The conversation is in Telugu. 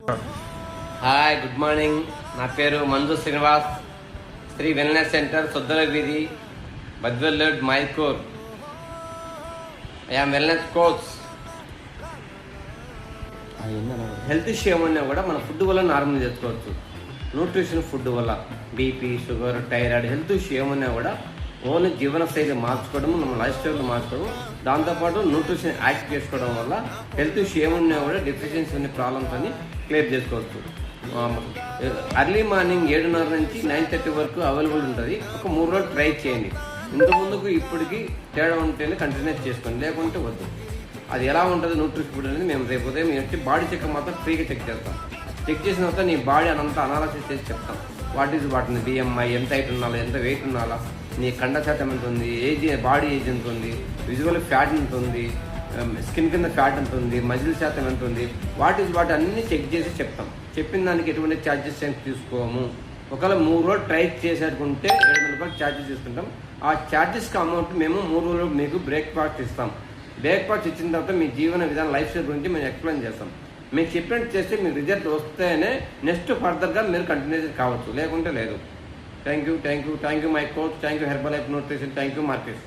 Hi, good morning. నా పేరు మంజు శ్రీనివాస్. శ్రీ వెల్నెస్ సెంటర్, సొద్దల వీధి, బద్వెల్లోడ్, మైకూర్. I'm wellness coach. Health issue ఏమన్నా కూడా మన ఫుడ్ వల్ల నార్మల్ చేసుకోవచ్చు. న్యూట్రిషన్ ఫుడ్ వల్ల BP, sugar, thyroid, health issue ఏమన్నా కూడా ఓన్లీ జీవనశైలి మార్చుకోవడం, మన లైఫ్ స్టైల్ మార్చుకోవడం, దాంతోపాటు న్యూట్రిషన్ యాక్ట్ చేసుకోవడం వల్ల హెల్త్ ఇష్యూ ఏమన్నా కూడా డెఫిషియన్సీ అనే ప్రాబ్లమ్స్ అన్ని క్లియర్ చేసుకోవచ్చు. అర్లీ మార్నింగ్ 7:30 నుంచి 9:30 వరకు అవైలబుల్ ఉంటుంది. ఒక 3 రోజులు ట్రై చేయండి. ఇంత ముందుకు ఇప్పటికి తేడా ఉంటేనే కంటిన్యూస్ చేసుకోండి, లేకుంటే వద్దు. అది ఎలా ఉంటుంది న్యూట్రిషన్ ఫుడ్ అనేది మేము రేపు ఉదయం వచ్చి బాడీ చెక్ మాత్రం ఫ్రీగా చెక్ చేస్తాం. చెక్ చేసిన తర్వాత నీ బాడీ అనంతా అనాలసిస్ చేసి చెప్తాం. వాటిని బిఎంఐ, ఎంత హైట్ ఉండాలా, ఎంత వెయిట్ ఉండాలా, నీ కండ శాతం ఎంత ఉంది, ఏజ్, బాడీ ఏజ్ ఎంత ఉంది, విజువల్ ఫ్యాట్ ఎంత ఉంది, స్కిన్ కింద ఫ్యాట్ ఎంత ఉంది, మజిల్ శాతం ఎంత ఉంది, వాటి అన్నీ చెక్ చేసి చెప్తాం. చెప్పిన దానికి ఎటువంటి ఛార్జెస్ ఏం తీసుకోము. ఒకవేళ 3 రోజులు ట్రై చేసేటుకుంటే 700 రూపాయలు ఛార్జెస్ తీసుకుంటాం. ఆ ఛార్జెస్కి అమౌంట్ మేము 3 రోజులు మీకు బ్రేక్ఫాస్ట్ ఇస్తాం. బ్రేక్ఫాస్ట్ ఇచ్చిన తర్వాత మీ జీవన విధానం, లైఫ్ స్టైల్ గురించి మేము ఎక్స్ప్లెయిన్ చేస్తాం. మీకు చెప్పినట్టు చేస్తే మీకు రిజల్ట్ వస్తేనే నెక్స్ట్ ఫర్దర్గా మీరు కంటిన్యూ కావచ్చు, లేకుంటే లేదు. Thank you my coach. Thank you herbal life nutrition. Thank you market.